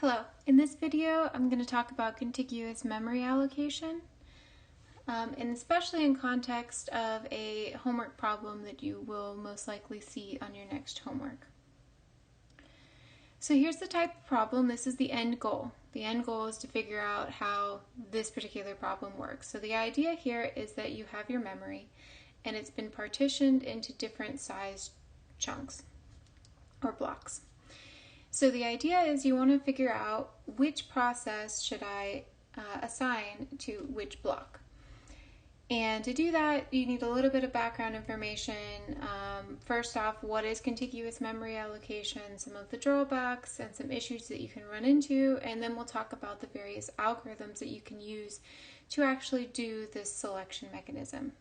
Hello, in this video I'm going to talk about contiguous memory allocation, and especially in context of a homework problem that you will most likely see on your next homework. So here's the type of problem. This is the end goal. The end goal is to figure out how this particular problem works. So the idea here is that you have your memory and it's been partitioned into different sized chunks or blocks. So the idea is you want to figure out which process should I assign to which block. And to do that, you need a little bit of background information. First off, what is contiguous memory allocation, some of the drawbacks, and some issues that you can run into, and then we'll talk about the various algorithms that you can use to actually do this selection mechanism.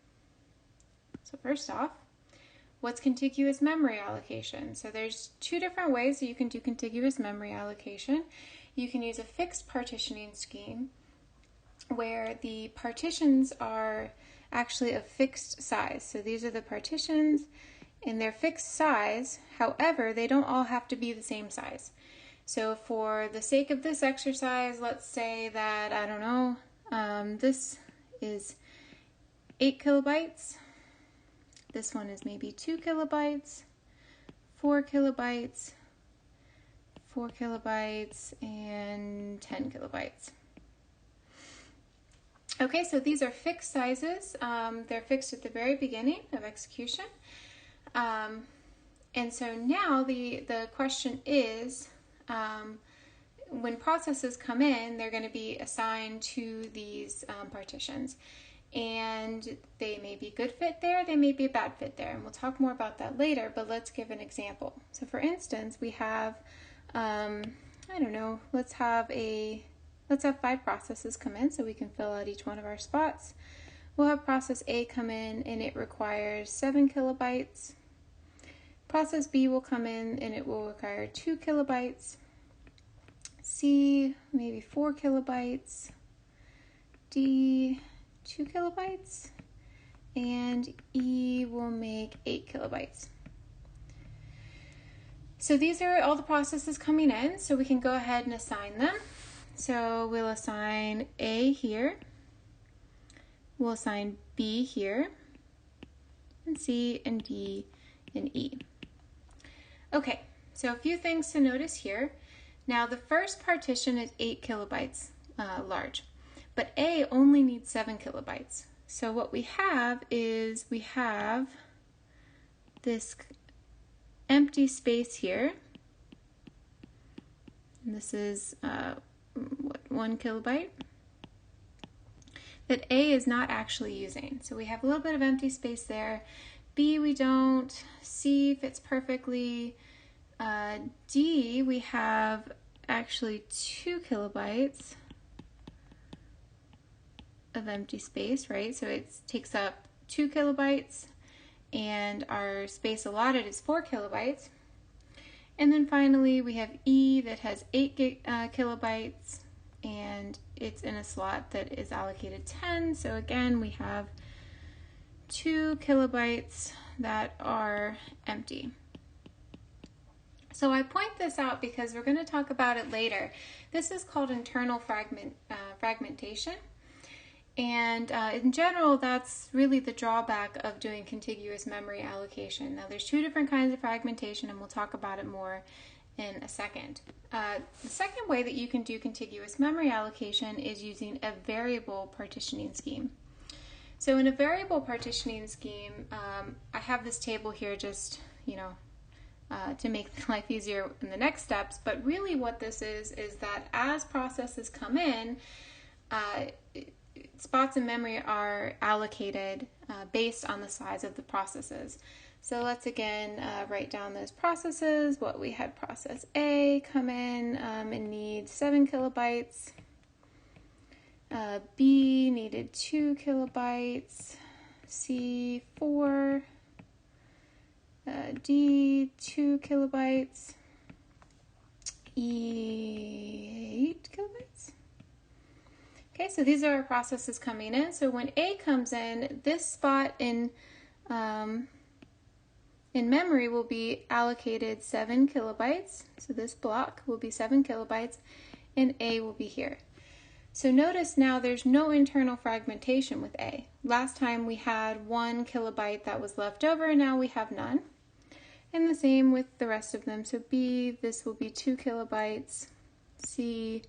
So first off, what's contiguous memory allocation? So there's two different ways that you can do contiguous memory allocation. You can use a fixed partitioning scheme where the partitions are actually of fixed size. So these are the partitions and they're fixed size. However, they don't all have to be the same size. So for the sake of this exercise, let's say that, I don't know, this is 8 kilobytes. This one is maybe 2 kilobytes, 4 kilobytes, 4 kilobytes, and 10 kilobytes. Okay, so these are fixed sizes. They're fixed at the very beginning of execution. And so now the question is, when processes come in, they're going to be assigned to these partitions. And they may be a good fit there, they may be a bad fit there, and we'll talk more about that later, but let's give an example. So for instance, we have, I don't know, let's have 5 processes come in so we can fill out each one of our spots. We'll have process A come in and it requires 7 kilobytes. Process B will come in and it will require 2 kilobytes. C, maybe 4 kilobytes. D, 2 kilobytes, and E will make 8 kilobytes. So these are all the processes coming in, so we can go ahead and assign them. So we'll assign A here, we'll assign B here, and C and D and E. Okay, so a few things to notice here. Now the first partition is 8 kilobytes large. But A only needs 7 kilobytes. So what we have is we have this empty space here. And this is 1 kilobyte that A is not actually using. So we have a little bit of empty space there. B we don't. C fits perfectly. D we have actually 2 kilobytes of empty space, right? So it takes up 2 kilobytes and our space allotted is 4 kilobytes. And then finally we have E that has 8 kilobytes and it's in a slot that is allocated 10. So again, we have 2 kilobytes that are empty. So I point this out because we're going to talk about it later. This is called internal fragmentation. And in general, that's really the drawback of doing contiguous memory allocation. Now, there's 2 different kinds of fragmentation, and we'll talk about it more in a second. The second way that you can do contiguous memory allocation is using a variable partitioning scheme. So in a variable partitioning scheme, I have this table here just, to make life easier in the next steps. But really what this is that as processes come in, spots in memory are allocated based on the size of the processes. So let's again write down those processes. What we had process A come in and need 7 kilobytes. B needed 2 kilobytes. C 4. D 2 kilobytes. E 8 kilobytes. Okay, so these are our processes coming in. So when A comes in, this spot in in memory will be allocated 7 kilobytes. So this block will be 7 kilobytes, and A will be here. So notice now there's no internal fragmentation with A. Last time we had 1 kilobyte that was left over, and now we have none. And the same with the rest of them. So B, this will be 2 kilobytes. C,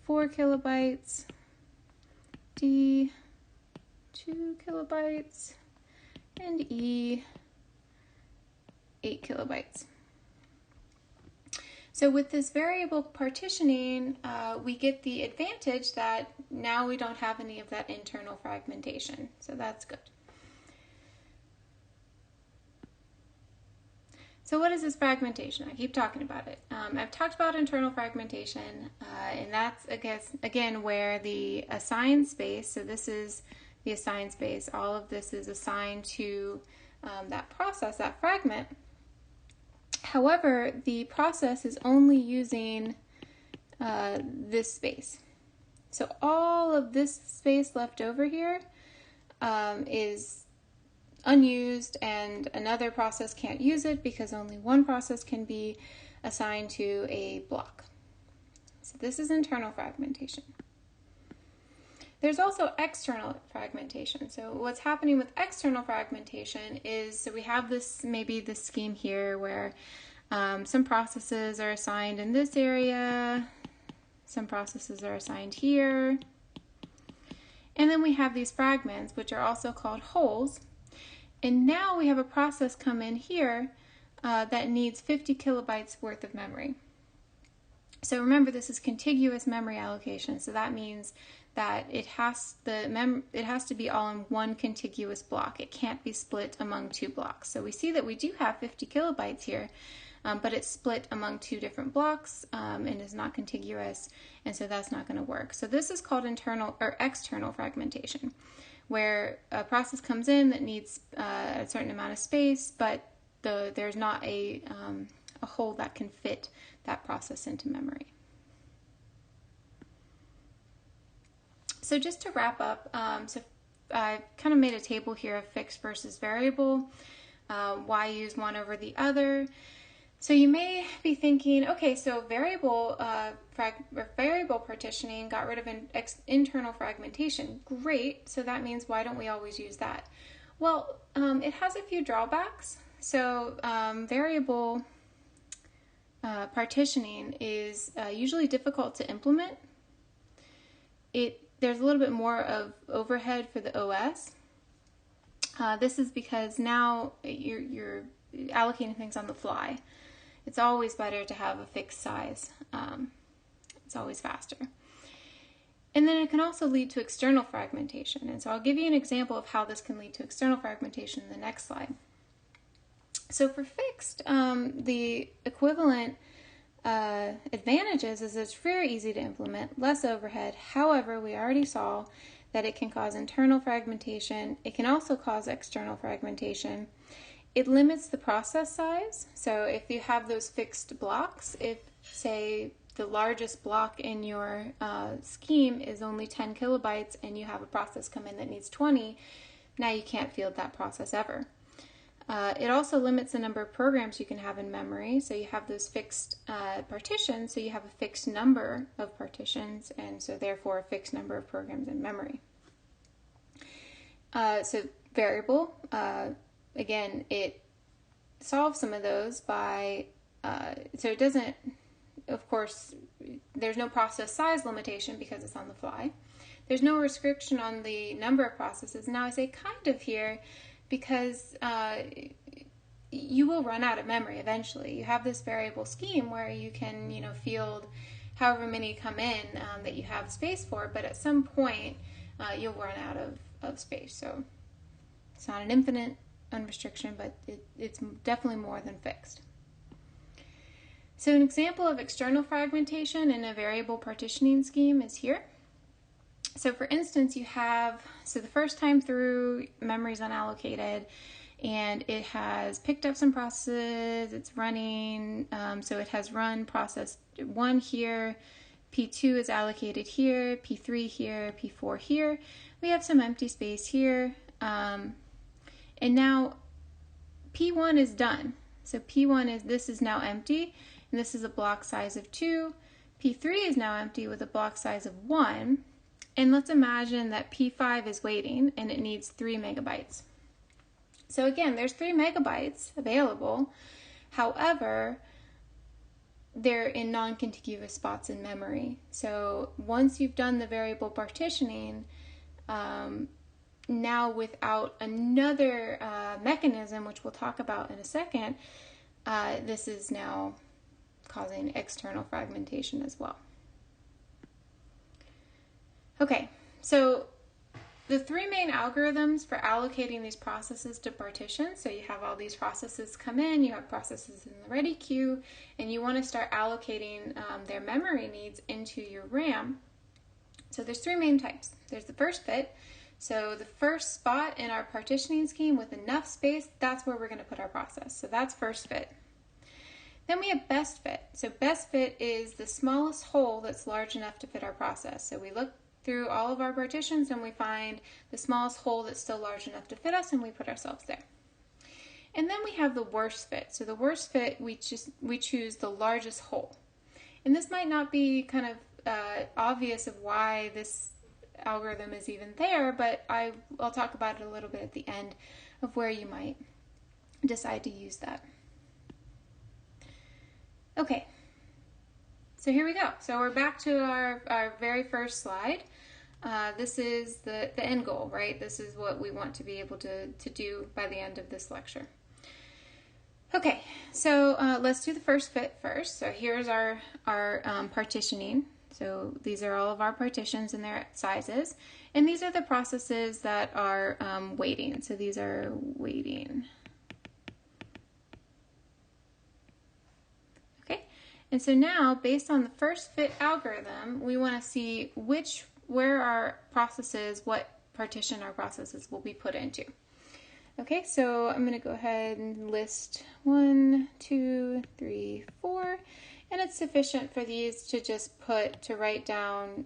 4 kilobytes. D, 2 kilobytes. And E, 8 kilobytes. So with this variable partitioning, we get the advantage that now we don't have any of that internal fragmentation. So that's good. So what is this fragmentation? I keep talking about it. I've talked about internal fragmentation, and that's, I guess, again, where the assigned space, so this is the assigned space, all of this is assigned to that process, that fragment. However, the process is only using this space. So all of this space left over here is unused, and another process can't use it because only one process can be assigned to a block. So this is internal fragmentation. There's also external fragmentation. So what's happening with external fragmentation is, so we have this, maybe this scheme here where some processes are assigned in this area, some processes are assigned here, and then we have these fragments, which are also called holes. And now we have a process come in here that needs 50 kilobytes worth of memory. So remember, this is contiguous memory allocation, so that means that it has to be all in one contiguous block. It can't be split among 2 blocks. So we see that we do have 50 kilobytes here, but it's split among 2 different blocks and is not contiguous, and so that's not going to work. So this is called internal or external fragmentation, where a process comes in that needs a certain amount of space, but there's not a hole that can fit that process into memory. So just to wrap up, so I kind of made a table here of fixed versus variable, why use one over the other. So you may be thinking, okay, so variable partitioning got rid of internal fragmentation. Great, so that means why don't we always use that? Well, it has a few drawbacks. So variable partitioning is usually difficult to implement. There's a little bit more of overhead for the OS. This is because now you're allocating things on the fly. It's always better to have a fixed size. It's always faster. And then it can also lead to external fragmentation. And so I'll give you an example of how this can lead to external fragmentation in the next slide. So for fixed, the equivalent advantages is it's very easy to implement, less overhead. However, we already saw that it can cause internal fragmentation. It can also cause external fragmentation. It limits the process size. So if you have those fixed blocks, if say the largest block in your scheme is only 10 kilobytes and you have a process come in that needs 20, now you can't field that process ever. It also limits the number of programs you can have in memory. So you have those fixed partitions, so you have a fixed number of partitions, and so therefore a fixed number of programs in memory. So variable, again, it solves some of those by, so it doesn't, of course, there's no process size limitation because it's on the fly. There's no restriction on the number of processes. Now I say kind of here, because you will run out of memory eventually. You have this variable scheme where you can, field however many come in that you have space for, but at some point you'll run out of space. So it's not an infinite unrestriction, but it's definitely more than fixed. So an example of external fragmentation in a variable partitioning scheme is here. So for instance, you have, so the first time through, memory is unallocated, and it has picked up some processes, it's running, so it has run process 1 here, P2 is allocated here, P3 here, P4 here. We have some empty space here, and now P1 is done. So P1 is, this is now empty, and this is a block size of 2. P3 is now empty with a block size of 1. And let's imagine that P5 is waiting and it needs 3 megabytes. So again, there's 3 megabytes available. However, they're in non-contiguous spots in memory. So once you've done the variable partitioning, now without another mechanism, which we'll talk about in a second, this is now causing external fragmentation as well. Okay, so the 3 main algorithms for allocating these processes to partitions, so you have all these processes come in, you have processes in the ready queue, and you want to start allocating their memory needs into your RAM. So there's 3 main types. There's the first fit. So the first spot in our partitioning scheme with enough space, that's where we're going to put our process. So that's first fit. Then we have best fit. So best fit is the smallest hole that's large enough to fit our process. So we look through all of our partitions and we find the smallest hole that's still large enough to fit us, and we put ourselves there. And then we have the worst fit. So the worst fit, we choose the largest hole. And this might not be kind of obvious of why this algorithm is even there, but I'll talk about it a little bit at the end of where you might decide to use that. Okay, so here we go. So we're back to our very first slide. This is the end goal, right? This is what we want to be able to do by the end of this lecture. Okay, so let's do the first fit first. So here's our partitioning. So these are all of our partitions and their sizes. And these are the processes that are waiting. So these are waiting. Okay, and so now based on the first fit algorithm, we want to see where our processes, what partition our processes will be put into. Okay, so I'm going to go ahead and list 1, 2, 3, 4. And it's sufficient for these to write down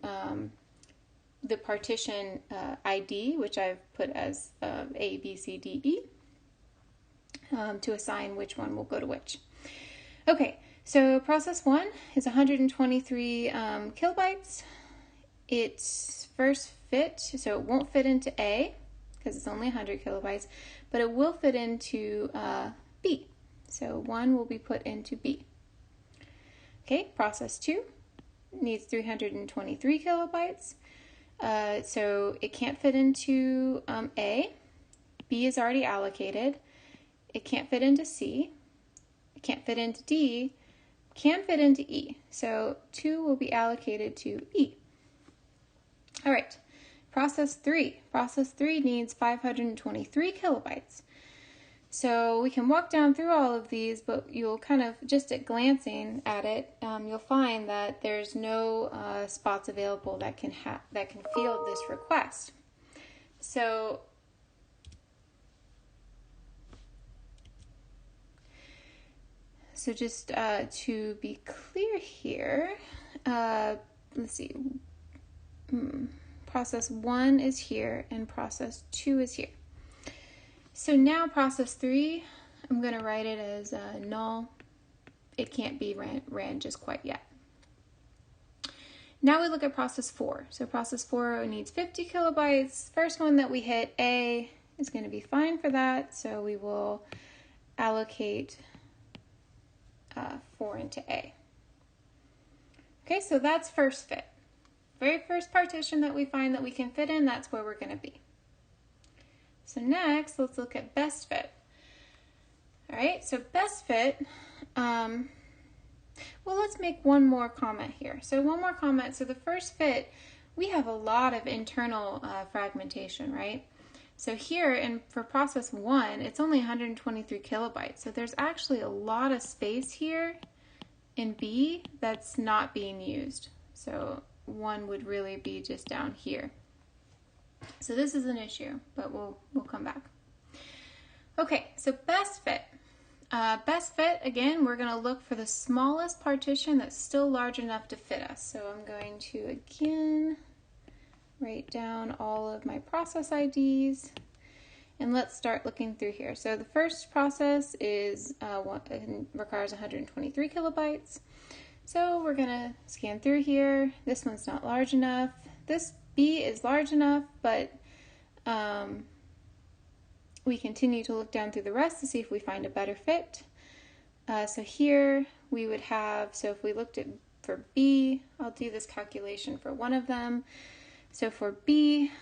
the partition ID, which I've put as A, B, C, D, E, to assign which one will go to which. Okay, so process 1 is 123 kilobytes. It's first fit, so it won't fit into A because it's only 100 kilobytes, but it will fit into B. So 1 will be put into B. Okay, process 2 needs 323 kilobytes, so it can't fit into A. B is already allocated. It can't fit into C. It can't fit into D. Can fit into E. So 2 will be allocated to E. All right, process 3. Process 3 needs 523 kilobytes. So we can walk down through all of these, but you'll kind of, just at glancing at it, you'll find that there's no spots available that can field this request. So just to be clear here, let's see, process 1 is here and process 2 is here. So now process 3, I'm going to write it as null. It can't be ran just quite yet. Now we look at process 4. So process 4 needs 50 kilobytes. First one that we hit, A, is going to be fine for that. So we will allocate 4 into A. Okay, so that's first fit. Very first partition that we find that we can fit in, that's where we're going to be. So next, let's look at best fit. All right, so best fit, well, let's make one more comment here. So one more comment. So the first fit, we have a lot of internal fragmentation, right? So here, for process 1, it's only 123 kilobytes. So there's actually a lot of space here in B that's not being used. So 1 would really be just down here. So this is an issue, but we'll come back. Okay, so best fit. Best fit, again, we're going to look for the smallest partition that's still large enough to fit us. So I'm going to, again, write down all of my process IDs. And let's start looking through here. So the first process is requires 123 kilobytes. So we're gonna scan through here. This one's not large enough. This B is large enough, but we continue to look down through the rest to see if we find a better fit. So here we would have, so if we looked at for B, I'll do this calculation for one of them. So for B,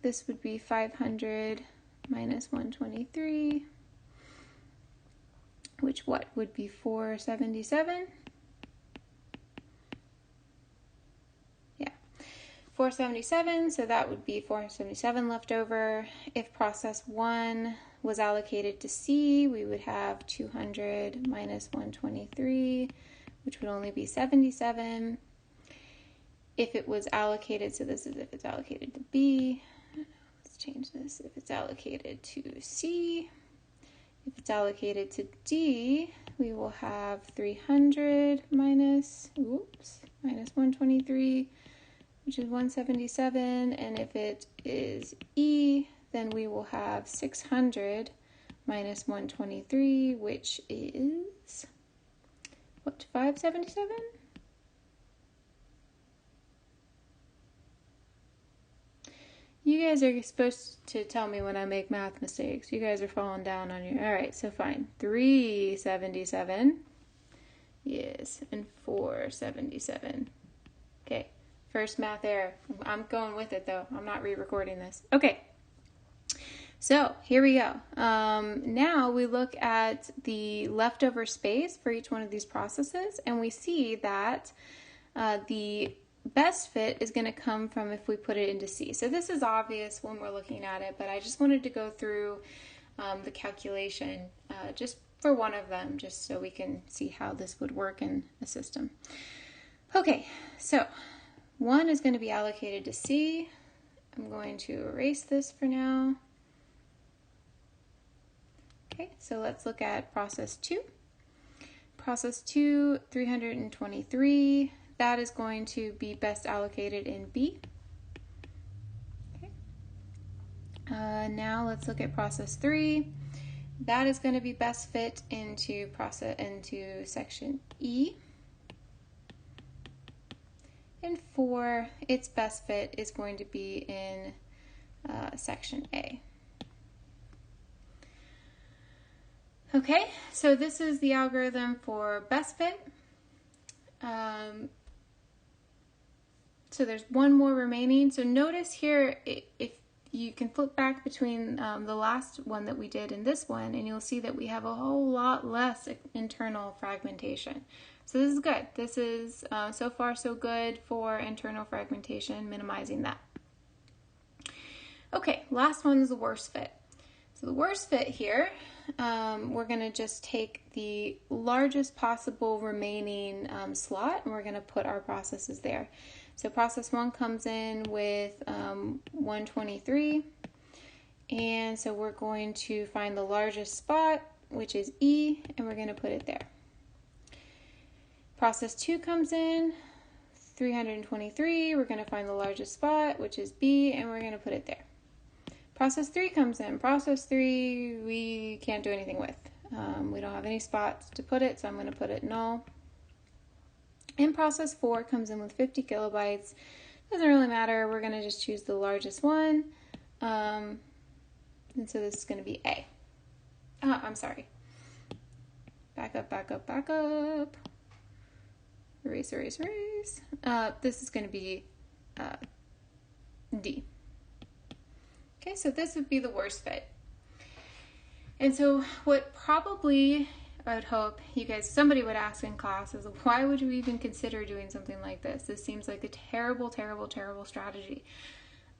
this would be 500 minus 123, which what would be 477? Yeah, 477, so that would be 477 left over. If process 1 was allocated to C, we would have 200 minus 123, which would only be 77. If it was allocated, so this is if it's allocated to B, change this. If it's allocated to C, if it's allocated to D, we will have 300 minus 123, which is 177. And if it is E, then we will have 600 minus 123, which is, what, 577? You guys are supposed to tell me when I make math mistakes. You guys are falling down on your... All right, so fine. 377. Yes, and 477. Okay, first math error. I'm going with it, though. I'm not re-recording this. Okay, so here we go. Now we look at the leftover space for each one of these processes, and we see that the best fit is going to come from if we put it into C. So this is obvious when we're looking at it, but I just wanted to go through the calculation just for one of them, just so we can see how this would work in a system. Okay, so one is going to be allocated to C. I'm going to erase this for now. Okay, so let's look at process 2. Process 2, 323. That is going to be best allocated in B. Okay. Now let's look at process 3. That is going to be best fit into section E. And 4, its best fit is going to be in section A. Okay, so this is the algorithm for best fit. So there's one more remaining. So notice here, if you can flip back between the last one that we did and this one, and you'll see that we have a whole lot less internal fragmentation. So this is good. This is so far so good for internal fragmentation, minimizing that. Okay, last one is the worst fit. So the worst fit here, we're going to just take the largest possible remaining slot, and we're going to put our processes there. So process 1 comes in with 123, and so we're going to find the largest spot, which is E, and we're going to put it there. Process 2 comes in, 323, we're going to find the largest spot, which is B, and we're going to put it there. Process 3 comes in. Process 3 we can't do anything with. We don't have any spots to put it, so I'm going to put it null. And process 4 comes in with 50 kilobytes. Doesn't really matter. We're going to just choose the largest one. And so this is going to be A. I'm sorry. Back up, back up, back up. Erase, erase, erase. This is going to be D. Okay, so this would be the worst fit. And so what probably I would hope you guys, somebody would ask in class is, why would you even consider doing something like this? This seems like a terrible, terrible, terrible strategy.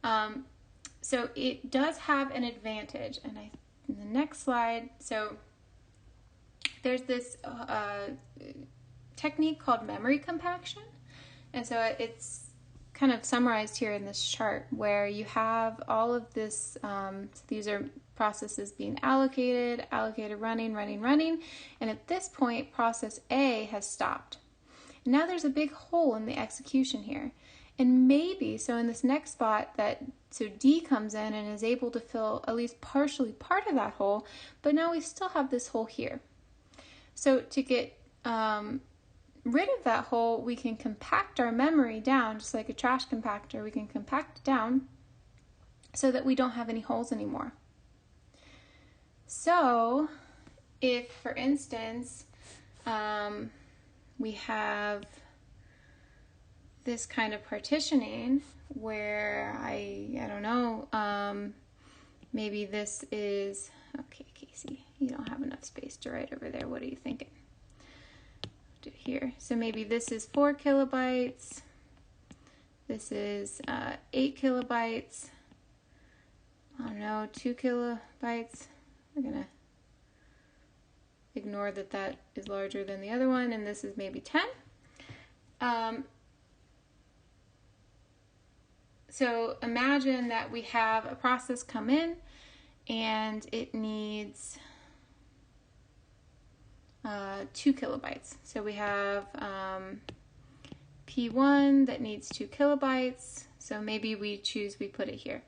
So it does have an advantage. And in the next slide, so there's this technique called memory compaction. And so it's kind of summarized here in this chart where you have all of this, these are processes being allocated, running, and at this point process A has stopped. Now there's a big hole in the execution here, And maybe, so in this next spot, so D comes in and is able to fill at least partially part of that hole, but now we still have this hole here. So to get rid of that hole, we can compact our memory down, just like a trash compactor. We can compact it down so that we don't have any holes anymore. So if, for instance, we have this kind of partitioning where I don't know, maybe this is, okay, Casey, you don't have enough space to write over there. What are you thinking? Do it here. So maybe this is 4 kilobytes. This is 8 kilobytes. I don't know, 2 kilobytes. We're gonna ignore that is larger than the other one, and this is maybe 10. So imagine that we have a process come in and it needs 2 kilobytes. So we have P1 that needs 2 kilobytes. So maybe we put it here.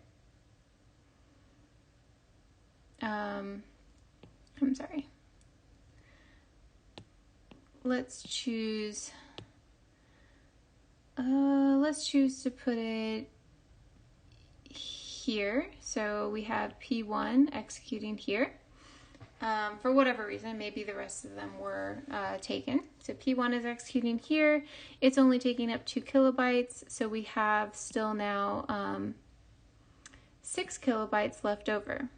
I'm sorry. Let's choose to put it here. So we have P1 executing here. For whatever reason, maybe the rest of them were taken. So P1 is executing here. It's only taking up 2 kilobytes. So we have still now 6 kilobytes left over.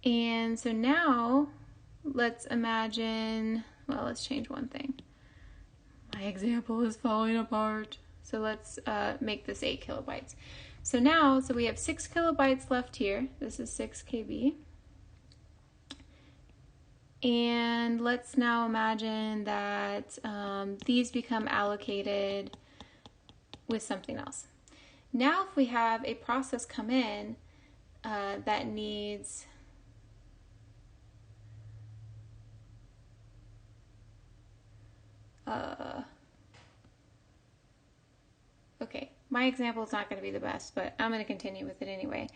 And so now let's imagine, well, let's change one thing. My example is falling apart. So let's make this 8 kilobytes. So now, we have 6 kilobytes left here. This is 6 KB. And let's now imagine that these become allocated with something else. Now if we have a process come in that needs okay, my example is not going to be the best, but I'm going to continue with it anyway.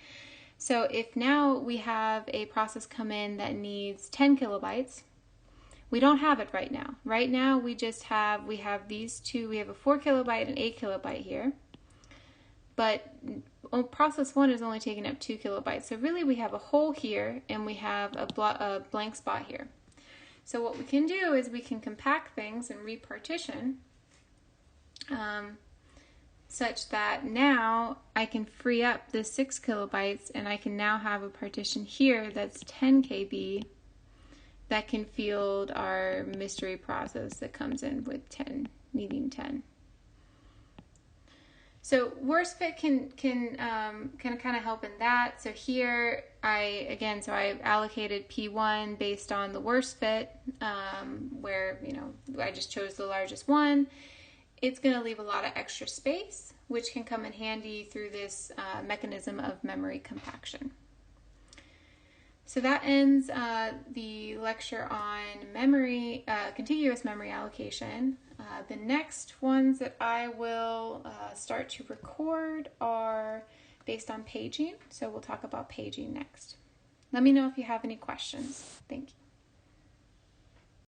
So if now we have a process come in that needs 10 kilobytes, we don't have it right now. Right now we have these two, we have a 4 kilobyte and 8 kilobyte here, but process 1 is only taking up 2 kilobytes. So really we have a hole here and we have a blank spot here. So what we can do is we can compact things and repartition such that now I can free up this 6 kilobytes and I can now have a partition here that's 10 KB that can field our mystery process that comes in with 10, needing 10. So worst fit can kind of help in that. So here I allocated P1 based on the worst fit, where I just chose the largest one. It's going to leave a lot of extra space, which can come in handy through this mechanism of memory compaction. So that ends the lecture on memory, contiguous memory allocation. The next ones that I will start to record are based on paging. So we'll talk about paging next. Let me know if you have any questions. Thank you.